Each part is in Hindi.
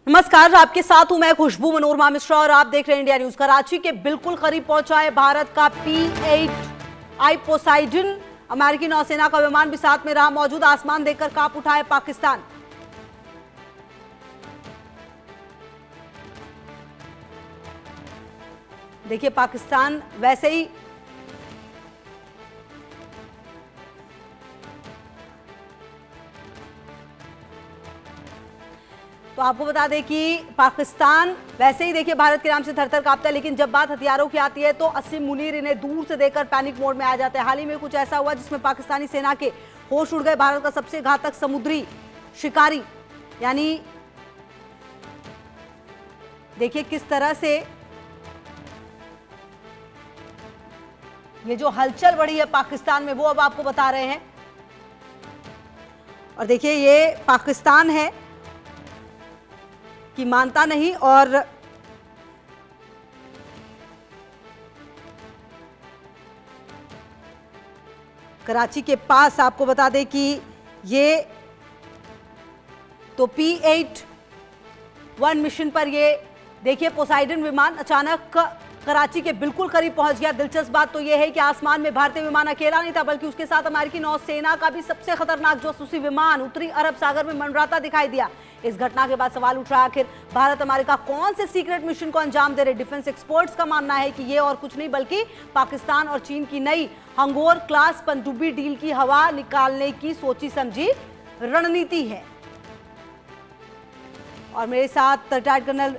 नमस्कार, आपके साथ हूं मैं खुशबू मनोरमा मिश्रा और आप देख रहे हैं इंडिया न्यूज। कराची के बिल्कुल करीब पहुंचा है भारत का P-8I पोसाइडन। अमेरिकी नौसेना का विमान भी साथ में रहा मौजूद। आसमान देखकर कांप उठा है पाकिस्तान। देखिए, पाकिस्तान वैसे ही तो आपको बता दें कि पाकिस्तान वैसे ही देखिए भारत के नाम से थरथर कांपता है, लेकिन जब बात हथियारों की आती है तो असीम मुनीर इन्हें दूर से देखकर पैनिक मोड में आ जाते हैं। हाल ही में कुछ ऐसा हुआ जिसमें पाकिस्तानी सेना के होश उड़ गए। भारत का सबसे घातक समुद्री शिकारी, यानी देखिए किस तरह से ये जो हलचल बढ़ी है पाकिस्तान में वो अब आपको बता रहे हैं। और देखिए ये पाकिस्तान है कि मानता नहीं। और कराची के पास आपको बता दें कि ये तो P-8I मिशन पर ये देखिए पोसाइडन विमान अचानक कराची के बिल्कुल करीब पहुंच गया। दिलचस्प बात तो यह है कि आसमान में भारतीय विमान अकेला नहीं था, बल्कि उसके साथ अमेरिकी नौसेना का भी सबसे खतरनाक जासूसी विमान उत्तरी अरब सागर में मंडराता दिखाई दिया। इस घटना के बाद सवाल उठ रहा है, आखिर भारत अमेरिका कौन से सीक्रेट मिशन को अंजाम दे रहे। डिफेंस एक्सपर्ट्स का मानना है कि ये और कुछ नहीं बल्कि पाकिस्तान और चीन की नई हंगोर क्लास पनडुब्बी डील की हवा निकालने की सोची समझी रणनीति है। और मेरे साथ रिटायर्ड कर्नल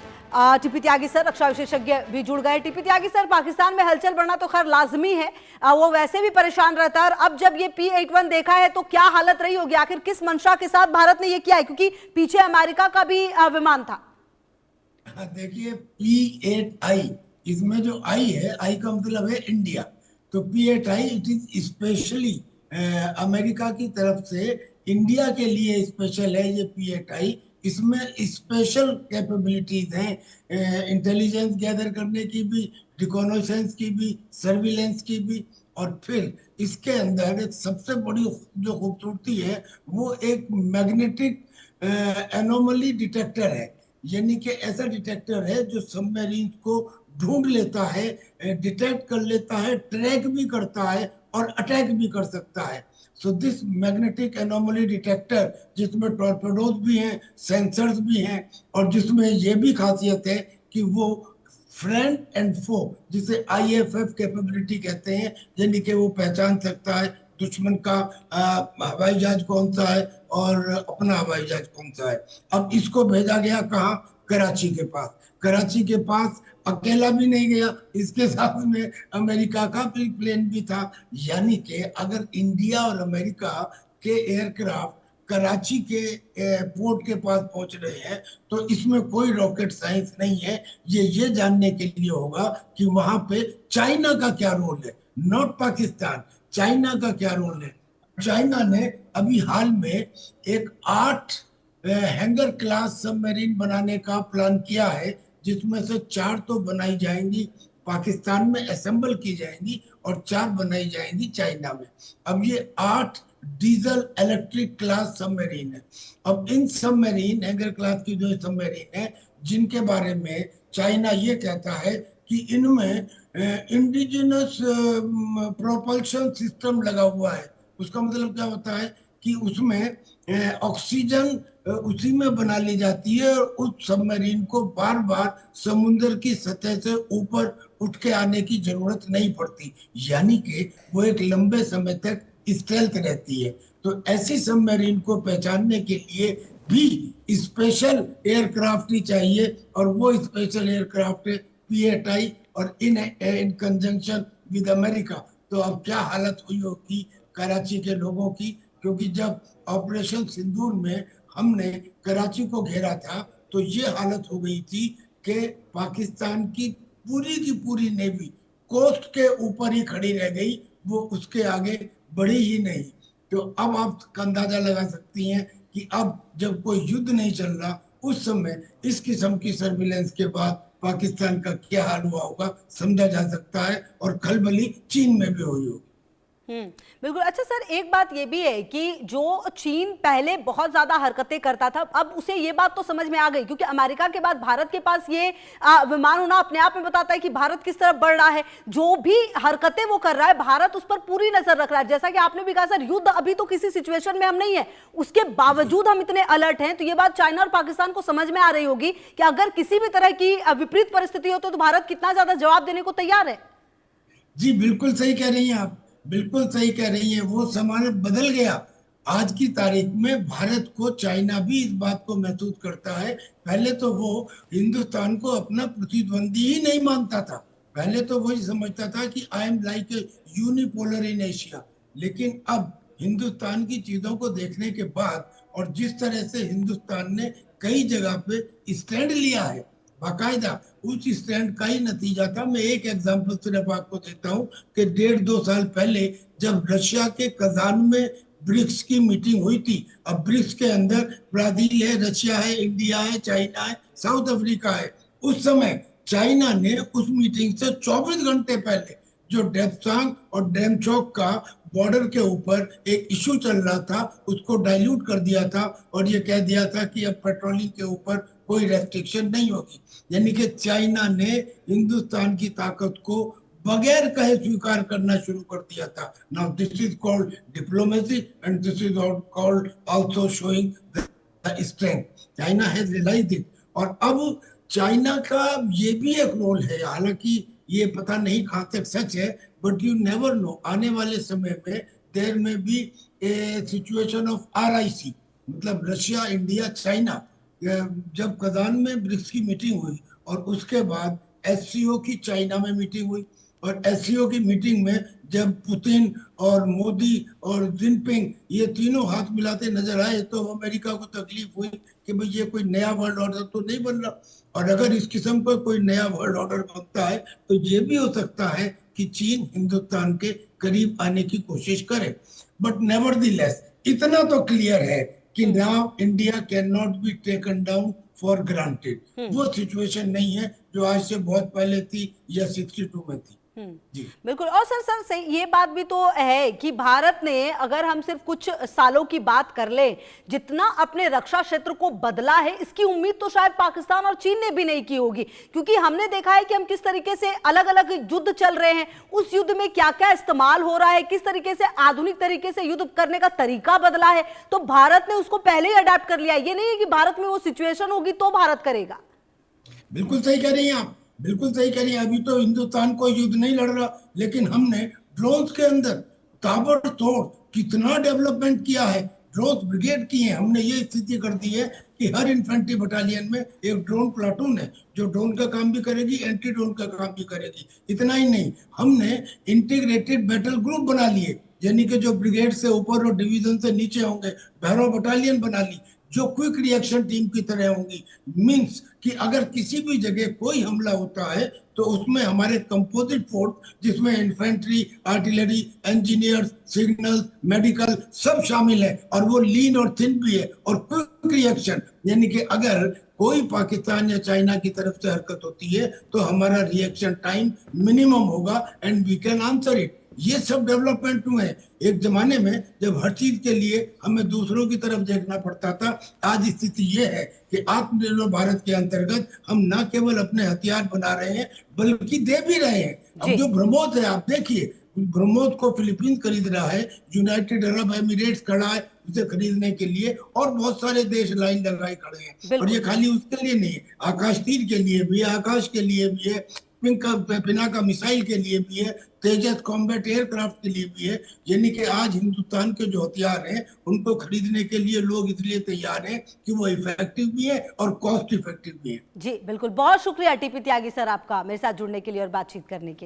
टीपी त्यागी सर, रक्षा विशेषज्ञ भी जुड़ गए। टीपी त्यागी सर, पाकिस्तान में हलचल बढ़ना तो खैर लाजमी है, वो वैसे भी परेशान रहता है, और अब जब ये P-8I देखा है तो क्या हालत रही होगी? आखिर किस मंशा के साथ भारत ने ये किया है, क्योंकि पीछे अमेरिका का भी विमान था। देखिए P-8I, इसमें जो आई है, आई का मतलब है इंडिया। तो P-8I it is specially America की तरफ से इंडिया के लिए स्पेशल है ये P-8I। इसमें स्पेशल कैपेबिलिटीज हैं, इंटेलिजेंस गैदर करने की भी, रिकॉनाइसेंस की भी, सर्विलेंस की भी। और फिर इसके अंदर एक सबसे बड़ी जो खूबसूरती है वो एक मैग्नेटिक एनोमली डिटेक्टर है। यानी कि ऐसा डिटेक्टर है जो सबमरीन को ढूंढ लेता है, डिटेक्ट कर लेता है, ट्रैक भी करता है और अटैक भी कर सकता है। So this magnetic anomaly detector, जिसमें टॉर्पेडोज भी हैं, सेंसर्स भी हैं, और जिसमें ये भी खासियत है कि वो फ्रेंड एंड फो, जिसे IFF कैपेबिलिटी कहते हैं, यानी कि वो पहचान सकता है दुश्मन का हवाई जहाज कौन सा है और अपना हवाई जहाज कौन सा है। अब इसको भेजा गया कहाँ? कराची के पास। कराची के पास अकेला भी नहीं गया, इसके साथ में अमेरिका का प्लेन भी था। यानी कि अगर इंडिया और अमेरिका के एयरक्राफ्ट कराची के पोर्ट के पास पहुंच रहे हैं तो इसमें कोई रॉकेट साइंस नहीं है। ये जानने के लिए होगा कि वहां पे चाइना का क्या रोल है, नॉट पाकिस्तान। चाइना का क्या रोल है? चाइना ने अभी हाल में एक 8 हैंगर क्लास सबमरीन बनाने का प्लान किया है, जिसमें से 4 तो बनाई जाएंगी पाकिस्तान में, असेंबल की जाएंगी, और 4 बनाई जाएंगी चाइना में। अब ये 8 डीजल इलेक्ट्रिक क्लास सबमरीन है। अब इन सबमरीन हैंगर क्लास की जो सबमरीन है, जिनके बारे में चाइना ये कहता है कि इनमें इंडिजिनस प्रोपल्शन सिस्टम लगा हुआ है। उसका मतलब क्या होता है कि उसमें ऑक्सीजन उसी में बना ली जाती है, और उस सबमरीन को बार बार समुद्र की सतह से ऊपर उठ के आने की जरूरत नहीं पड़ती, यानी कि वो एक लंबे समय तक स्टेल्थ रहती है। तो ऐसी सबमरीन को पहचानने के लिए भी स्पेशल एयरक्राफ्ट ही चाहिए, और वो स्पेशल एयरक्राफ्ट है P-8I, और इन कंजंक्शन विद अमेरिका। तो अब क्या हालत हुई होगी कराची के लोगों की, क्योंकि जब ऑपरेशन सिंदूर में हमने कराची को घेरा था तो ये हालत हो गई थी कि पाकिस्तान की पूरी नेवी कोस्ट के ऊपर ही खड़ी रह गई, वो उसके आगे बढ़ी ही नहीं। तो अब आप अंदाजा लगा सकती हैं कि अब जब कोई युद्ध नहीं चल रहा, उस समय इस किस्म की सर्विलेंस के बाद पाकिस्तान का क्या हाल हुआ होगा समझा जा सकता है, और खलबली चीन में भी हुई होगी। बिल्कुल। अच्छा सर, एक बात ये भी है कि जो चीन पहले बहुत ज्यादा हरकतें करता था, अब उसे ये बात तो समझ में आ गई, क्योंकि अमेरिका के बाद भारत के पास ये विमान होना अपने आप में बताता है कि भारत किस तरफ बढ़ रहा है। जो भी हरकतें वो कर रहा है, भारत उस पर पूरी नजर रख रहा है। जैसा कि आपने भी कहा सर, युद्ध अभी तो किसी सिचुएशन में हम नहीं है, उसके बावजूद हम इतने अलर्ट हैं। तो ये बात चाइना और पाकिस्तान को समझ में आ रही होगी कि अगर किसी भी तरह की विपरीत परिस्थिति हो तो भारत कितना ज्यादा जवाब देने को तैयार है। जी बिल्कुल सही कह रही हैं आप, बिल्कुल सही कह रही हैं। वो समय बदल गया। आज की तारीख में भारत को चाइना भी इस बात को महसूस करता है। पहले तो वो हिंदुस्तान को अपना प्रतिद्वंदी ही नहीं मानता था। पहले तो वो समझता था कि I am like a unipolar in Asia. लेकिन अब हिंदुस्तान की चीजों को देखने के बाद और जिस तरह से हिंदुस्तान ने कई जगह पे स्टैंड लिया है, बाकायदा उस स्टैंड का ही नतीजा था। मैं एक एग्जांपल सिर्फ आपको देता हूँ कि 1.5-2 साल पहले जब रशिया के कजान में ब्रिक्स की मीटिंग हुई थी। अब ब्रिक्स के अंदर ब्राजील है, रशिया है, इंडिया है, चाइना है, साउथ अफ्रीका है। उस समय चाइना ने उस मीटिंग से 24 घंटे पहले जो डेप्सांग और डेमचौक का बॉर्डर के ऊपर एक इशू चल रहा था, उसको डाइल्यूट कर दिया था और ये कह दिया था कि अब पेट्रोलिंग के ऊपर कोई रेस्ट्रिक्शन नहीं होगी। यानी कि चाइना ने हिंदुस्तान की ताकत को बगैर कहे स्वीकार करना शुरू कर दिया था। Now this is called diplomacy and this is called also showing the strength. China has realized it. और अब चाइना का ये भी एक रोल है, हालांकि ये पता नहीं कहाँ तक सच है, बट यू नेवर नो, आने वाले समय में देयर में be a situation of RIC, मतलब रशिया, इंडिया, चाइना। जब कजान में ब्रिक्स की मीटिंग हुई और उसके बाद SCO की चाइना में मीटिंग हुई, और SCO की मीटिंग में जब पुतिन और मोदी और जिनपिंग ये तीनों हाथ मिलाते नजर आए तो अमेरिका को तकलीफ हुई कि भाई ये कोई नया वर्ल्ड ऑर्डर तो नहीं बन रहा। और अगर इस किस्म का कोई नया वर्ल्ड ऑर्डर बनता है तो ये भी हो सकता है कि चीन हिंदुस्तान के करीब आने की कोशिश करे। बट नेवरदीलेस इतना तो क्लियर है कि now India can not be taken down for granted. वो सिचुएशन नहीं है जो आज से बहुत पहले थी या 62 में थी। जी बिल्कुल। और सर सही ये बात भी तो है कि भारत ने, अगर हम सिर्फ कुछ सालों की बात कर ले, जितना अपने रक्षा क्षेत्र को बदला है, इसकी उम्मीद तो शायद पाकिस्तान और चीन ने भी नहीं की होगी। क्योंकि हमने देखा है कि हम किस तरीके से अलग अलग युद्ध चल रहे हैं, उस युद्ध में क्या क्या इस्तेमाल हो रहा है, किस तरीके से आधुनिक तरीके से युद्ध करने का तरीका बदला है, तो भारत ने उसको पहले ही अडेप्ट कर लिया। ये नहीं है कि भारत में वो सिचुएशन होगी तो भारत करेगा। बिल्कुल सही कह रही हैं आप, बिल्कुल सही कह रही हैं। अभी तो हिंदुस्तान कोई युद्ध नहीं लड़ रहा, लेकिन हमने ड्रोन्स के अंदर ताबड़तोड़ कितना डेवलपमेंट किया है। ड्रोन ब्रिगेड की है हमने। ये स्थिति कर दी है कि हर इन्फेंट्री बटालियन में एक ड्रोन प्लाटून है जो ड्रोन का काम भी करेगी, एंटी ड्रोन का काम भी करेगी। इतना ही नहीं, हमने इंटीग्रेटेड बैटल ग्रुप बना लिए, यानी कि जो ब्रिगेड से ऊपर और डिवीजन से नीचे होंगे, भैरव बटालियन बना ली जो क्विक रिएक्शन टीम की तरह होंगी। मींस कि अगर किसी भी जगह कोई हमला होता है तो उसमें हमारे कंपोजिट फोर्स, जिसमें infantry, artillery, engineers, signal, medical सब शामिल है, और वो लीन और थिन भी है, और क्विक रिएक्शन, यानी कि अगर कोई पाकिस्तान या चाइना की तरफ से हरकत होती है तो हमारा रिएक्शन टाइम मिनिमम होगा and we can answer it. ये सब डेवलपमेंट हुए हैं। एक जमाने में जब हर चीज के लिए हमें दूसरों की तरफ देखना पड़ता था, आज स्थिति ये है कि आत्मनिर्भर भारत के अंतर्गत हम न केवल अपने हथियार बना रहे हैं बल्कि दे भी रहे हैं। अब जो ब्रह्मोस है, आप देखिए, ब्रह्मोस को फिलीपींस खरीद रहा है, यूनाइटेड अरब एमिरेट्स खड़ा है उसे खरीदने के लिए, और बहुत सारे देश लाइन लगाए खड़े हैं। और ये खाली उसके लिए नहीं है, आकाश तीर के लिए भी है, आकाश के लिए भी है, पिनाका मिसाइल के लिए भी है, तेजस कॉम्बैट एयरक्राफ्ट के लिए भी है। यानी कि आज हिंदुस्तान के जो हथियार हैं उनको खरीदने के लिए लोग इसलिए तैयार हैं कि वो इफेक्टिव भी है और कॉस्ट इफेक्टिव भी है। जी बिल्कुल। बहुत शुक्रिया टीपी त्यागी सर आपका मेरे साथ जुड़ने के लिए और बातचीत करने के लिए।